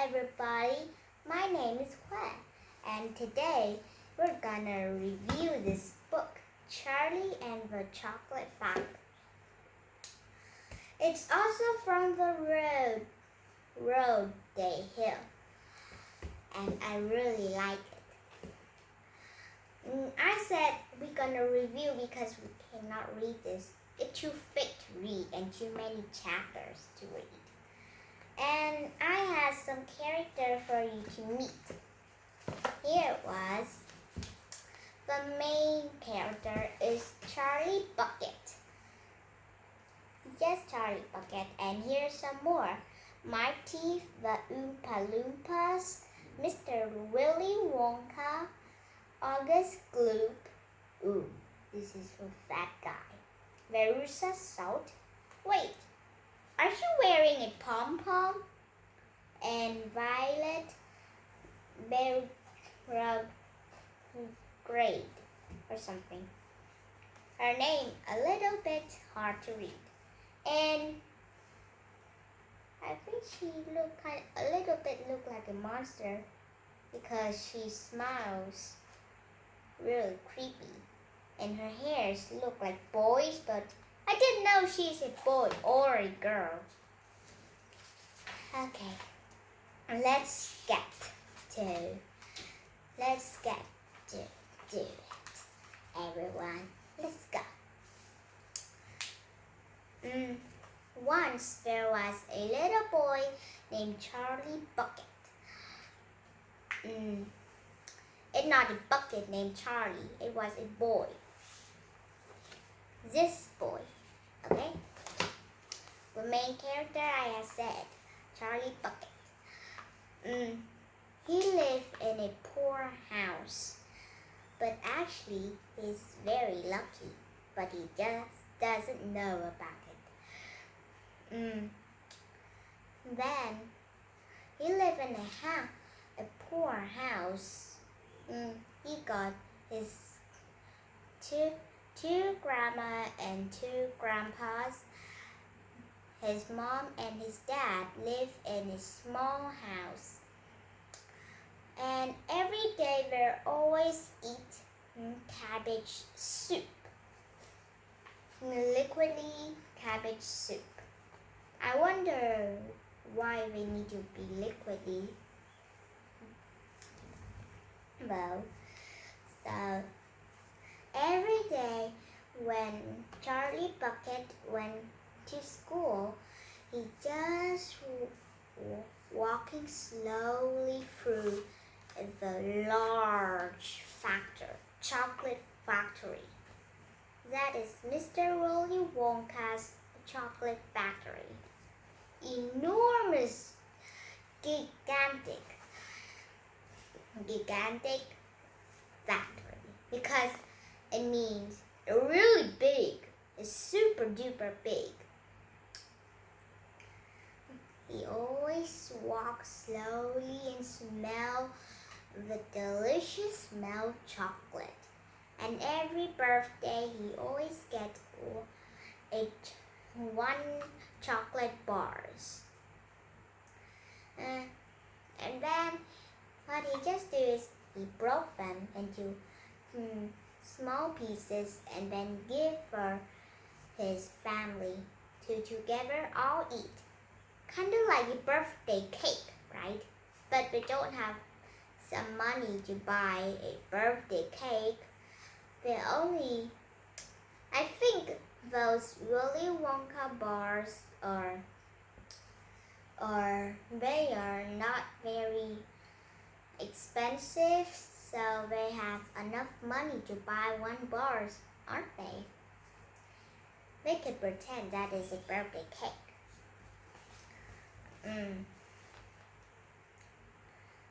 everybody, my name is Juan, and today we're gonna review this book, Charlie and the Chocolate Factory. It's also from the Roald Dahl, and I really like it. I said we're gonna review because we cannot read this. It's too thick to read and too many chapters to read. And I have some character for you to meet. Here was the main character is Charlie Bucket. Yes, Charlie Bucket. And here's some more. Mighty the Oompa Loompas, Mr. Willy Wonka, August Gloop. Ooh, this is for that guy. Verusa Salt. Wait, are you wearing a pom-pom? And Violet Grade or something. Her name a little bit hard to read. And I think she looked a little bit like a monster because she smiles really creepy. And her hairs look like boys, but I didn't know she's a boy or a girl. Okay, let's get to do it. Everyone, let's go. Once there was a little boy named Charlie Bucket. It's not a bucket named Charlie, it was a boy. This boy, okay? The main character I have said, Charlie Bucket. He lived in a poor house, but actually he's very lucky, but he just doesn't know about it. Then he lived in a poor house. He got his two grandma and two grandpas. His mom and his dad live in a small house. And every day they always eat cabbage soup. Liquidy cabbage soup. I wonder why they need to be liquidy. Well, so every day when Charlie Bucket went to school, he just walking slowly through the large chocolate factory. That is Mr. Willy Wonka's chocolate factory. Enormous, gigantic factory, because it means really big. It's super duper big. He always walks slowly and smell the delicious milk chocolate. And every birthday he always gets one chocolate bars. And then what he just do is he broke them into small pieces and then give for his family to together all eat. Kind of like a birthday cake, right? But we don't have some money to buy a birthday cake. I think those Willy Wonka bars they are not very expensive, so they have enough money to buy one bars, aren't they? They could pretend that is a birthday cake.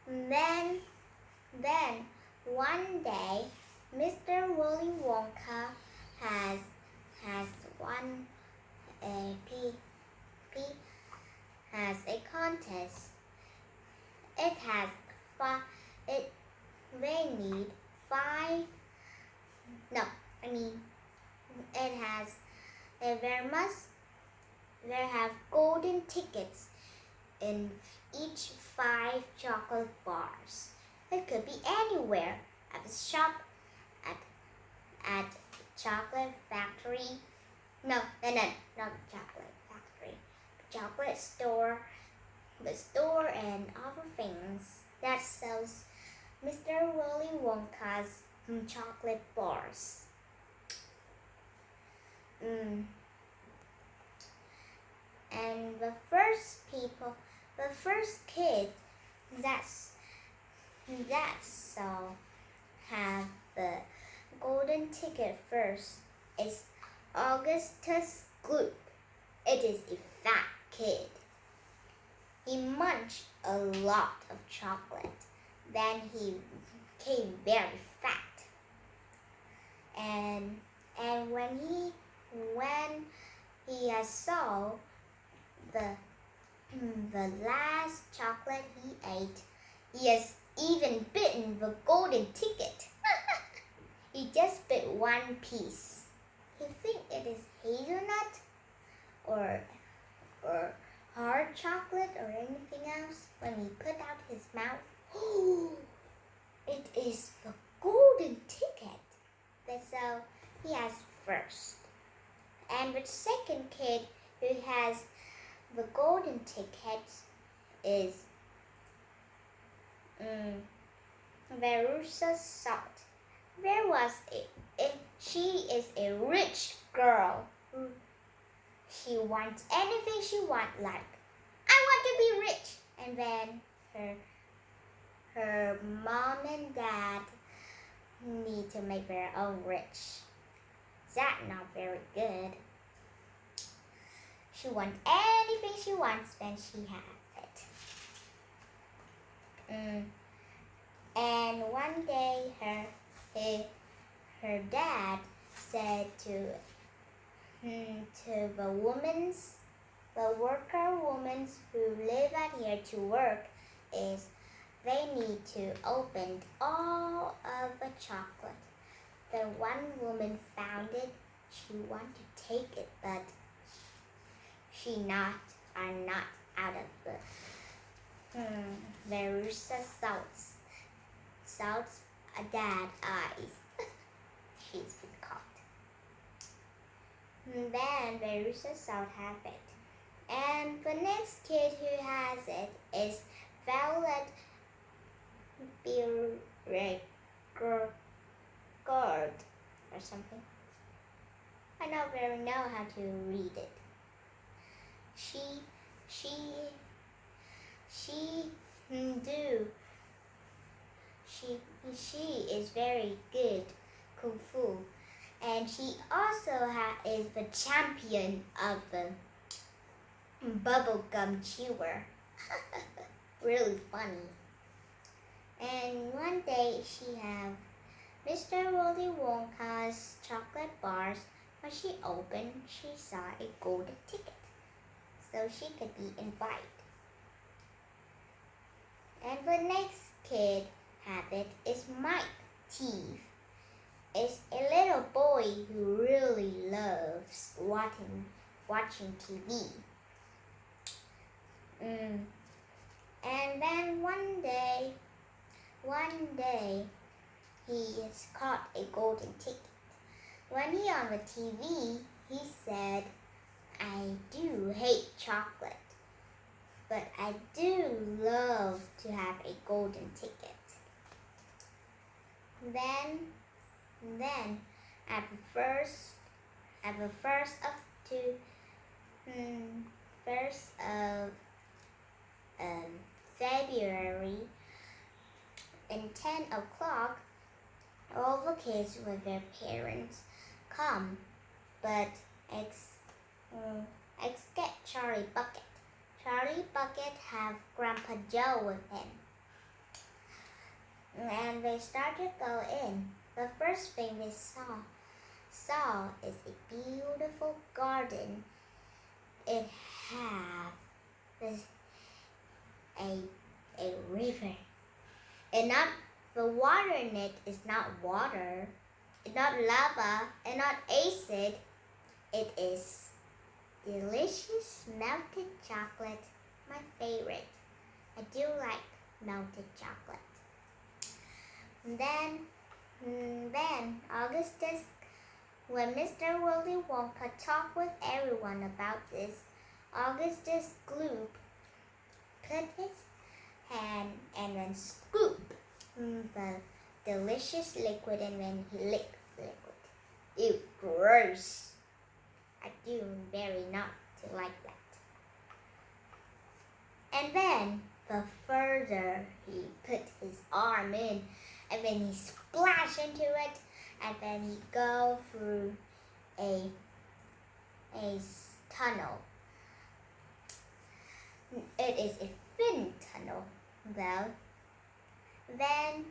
Then one day, Mr. Willy Wonka has a contest. They need five. No, I mean it has. There have golden tickets in each 5 chocolate bars. It could be anywhere, at the shop, at chocolate factory. No, not chocolate factory. Chocolate store, the store and other things that sells Mr. Willy Wonka's chocolate bars. And the first kid that's so have the golden ticket first is Augustus Gloop. It is a fat kid. He munched a lot of chocolate. Then he became very fat. And when he saw the last chocolate he ate, he has even bitten the golden ticket. He just bit one piece. He thinks it is hazelnut or hard chocolate or anything else. When he put out his mouth, it is the golden ticket. So he has first. And the second kid who has the golden ticket is Verusa Salt. There was she is a rich girl. She wants anything she wants, like, I want to be rich. And then her mom and dad need to make their own rich. That's not very good. She wants anything she wants, then she has it. And one day her dad said to the worker women who live out here to work is they need to open all of the chocolate. The one woman found it. She wanted to take it, but she are not out of the Verusa Salt's dad eyes. She's been caught. Then Verusa Salt have it. And the next kid who has it is Violet Beauregard or something. I don't very know how to read it. She is very good kung fu, and she also is the champion of the bubblegum chewer. Really funny. And one day she have Mr. Willy Wonka's chocolate bars. When she opened, she saw a golden ticket, so she could be invited. And the next kid have it is Mike Teeth. It's a little boy who really loves watching TV. And then one day he is caught a golden ticket. When he on the TV, he said, I do hate chocolate, but I do love to have a golden ticket. Then at the first of February in 10 o'clock, all the kids with their parents come, but except Charlie Bucket. Charlie Bucket have Grandpa Joe with him. And they started to go in. The first thing they saw is a beautiful garden. It has a river. And not the water in it is not water. It's not lava and not acid. It is delicious melted chocolate my favorite. I do like melted chocolate. And then Augustus, when Mr. Willy Wonka talked with everyone about this, Augustus Gloop put his hand and then scooped the delicious liquid, and then he licked the liquid. Ew, gross. I do very not to like that. And then the further he put his arm in, and then he splashed into it, and then he go through a tunnel. It is a thin tunnel, though. Then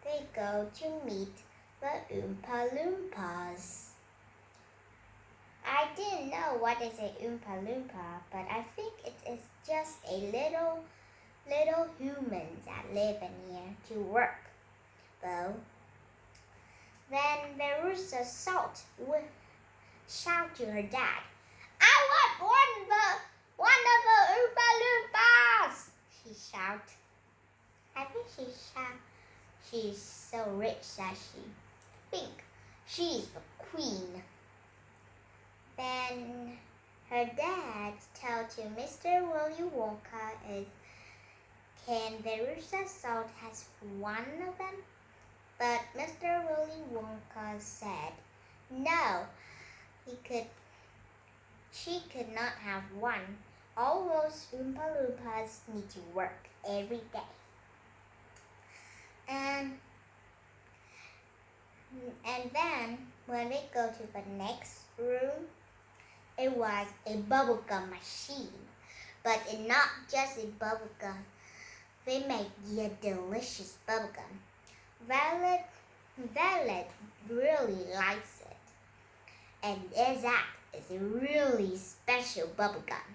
they go to meet the Oompa Loompas. I didn't know what is a Oompa Loompa, but I think it is just a little humans that live in here to work, though. Then Veruca Salt would shout to her dad, "I want one of the Oompa Loompas!" she shouted. I think she's so rich that she thinks she's the queen. Then her dad told to Mr. Willy Wonka is, can Veruca Salt has one of them? But Mr. Willy Wonka said, no, she could not have one. All those Oompa Loompas need to work every day. And then when we go to the next room, it was a bubblegum machine. But it's not just a bubblegum. They make a delicious bubblegum. Violet really likes it. And that is a really special bubblegum.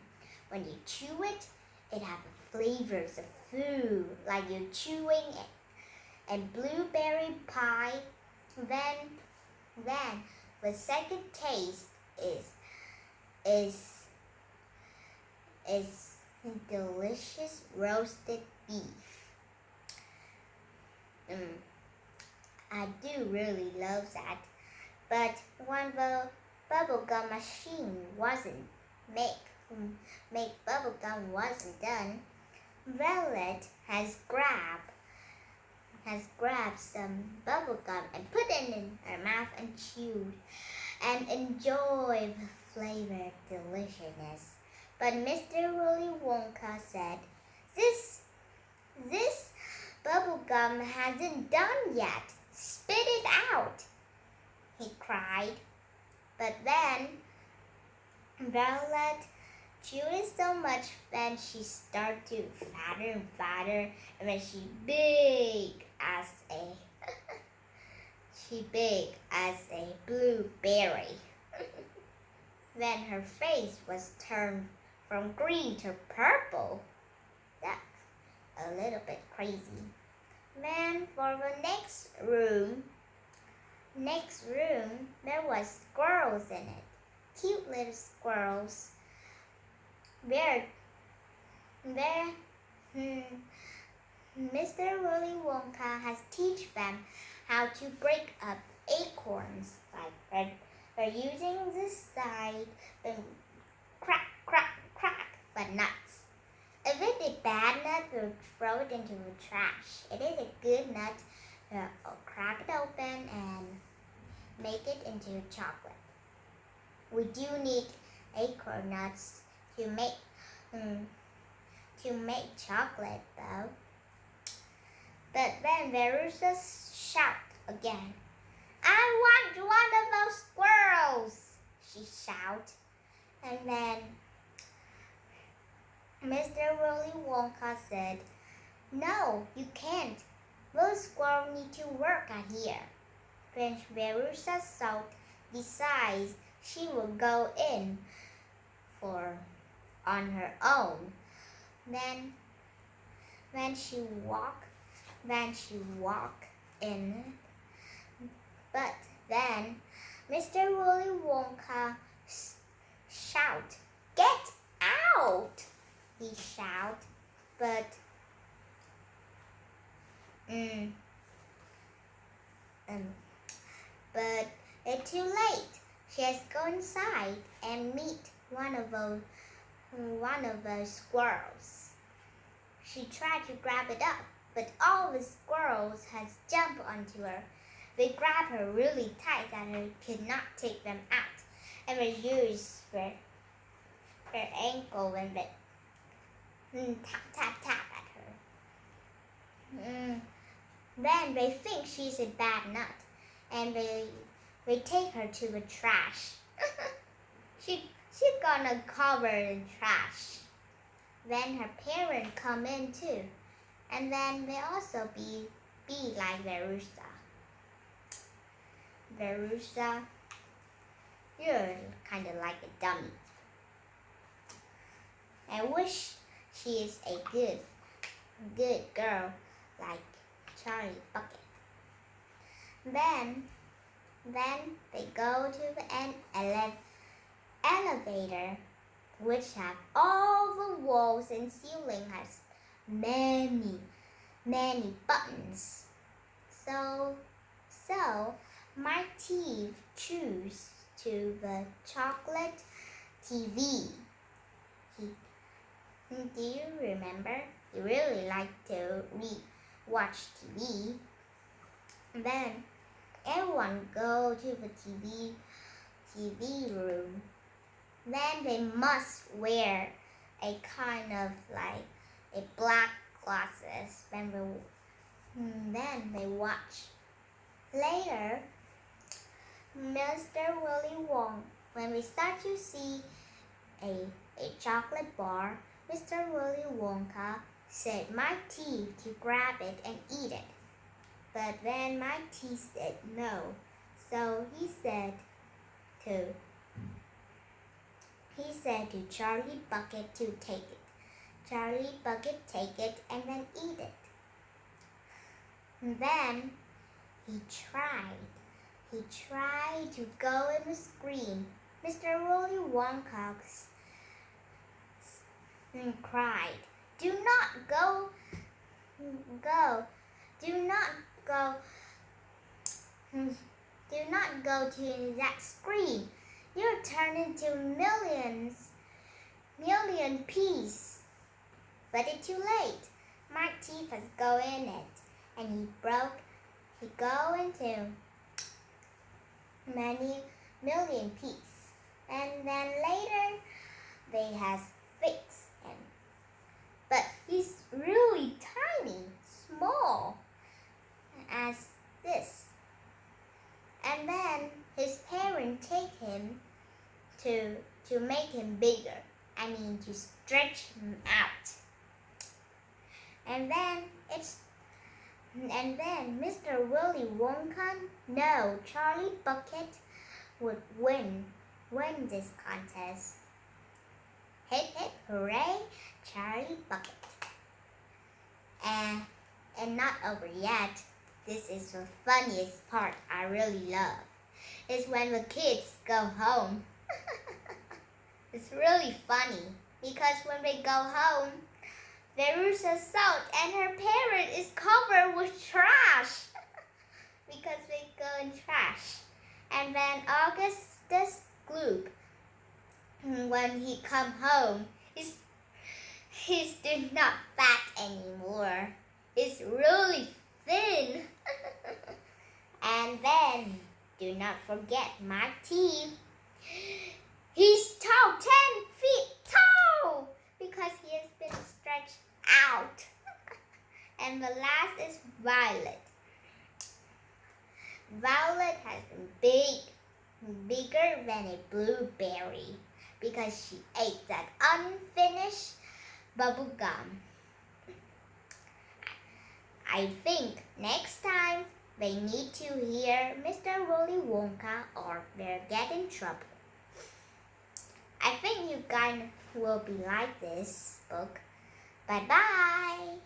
When you chew it, it has flavors of food, like you're chewing it. And blueberry pie. Then the second taste is delicious roasted beef. I do really love that. But when the bubblegum machine wasn't make bubblegum wasn't done, Violet has grabbed some bubblegum and put it in her mouth and chewed and enjoyed the flavor deliciousness. But Mr. Willy Wonka said, This bubblegum hasn't done yet. Spit it out, he cried. But then Violet chewed it so much that she started to fatter and fatter, and then she big as a blueberry. Then her face was turned from green to purple. That's a little bit crazy. Then for the next room, there was squirrels in it. Cute little squirrels. Mr. Willy Wonka has teach them how to break up acorns by using this side and crack, crack, crack the nuts. If it's a bad nut, we'll throw it into the trash. It is a good nut, we'll crack it open and make it into chocolate. We do need acorn nuts to make chocolate, though. But then Veruca shouted again. I want one of those squirrels, she shouted. And then Mr. Willy Wonka said, no, you can't. Those squirrels need to work out here. Then Veruca Salt decides she will go in on her own. Then she walked in. But then Mr. Willy Wonka shout, "Get out!" he shout, but but it's too late. She has to go inside and meet one of those squirrels. She tried to grab it up, but all the squirrels has jumped onto her. They grabbed her really tight that she could not take them out, and they used their ankle and they tap at her. Then they think she's a bad nut, and they take her to the trash. She's gonna cover in trash. Then her parents come in too, and then they also be like Verusa. Verusa, you're kind of like a dummy. I wish she is a good girl like Charlie Bucket. Then they go to the elevator, which have all the walls and ceiling has many buttons. So my teeth choose to the chocolate TV. Do you remember? He really liked to watch TV. Then everyone go to the TV room. Then they must wear a kind of like a black glasses. Then they watch. Later, Mr. Willy Wonka, when we start to see a chocolate bar, Mr. Willy Wonka said my teeth to grab it and eat it. But then my teeth said no. So he said to Charlie Bucket to take it. Charlie Bucket take it and then eat it. And then he tried to go in the screen. Mr. Willy Wonka cried, "Do not go. Do not go to that screen. You'll turn into million pieces." But it's too late. My teeth has go in it, and he go into many million pieces. And then later they has fixed him. But he's really tiny, small as this. And then his parents take him to make him bigger. I mean to stretch him out. And then Mr. Willy Wonka, no, Charlie Bucket would win this contest. Hip hip hooray, Charlie Bucket. And not over yet. This is the funniest part I really love. Is when the kids go home. It's really funny because when they go home, Verusa's salt and her parent is covered with trash because they go in trash. And then Augustus Gloop, when he come home, he's still not fat anymore. He's really thin. And then, do not forget my teeth. He's tall, 10 feet tall, because he has been stretched out. And the last is Violet. Violet has been bigger than a blueberry because she ate that unfinished bubble gum. I think next time they need to hear Mr. Willy Wonka or they'll get in trouble. I think you guys will be like this book. Bye-bye.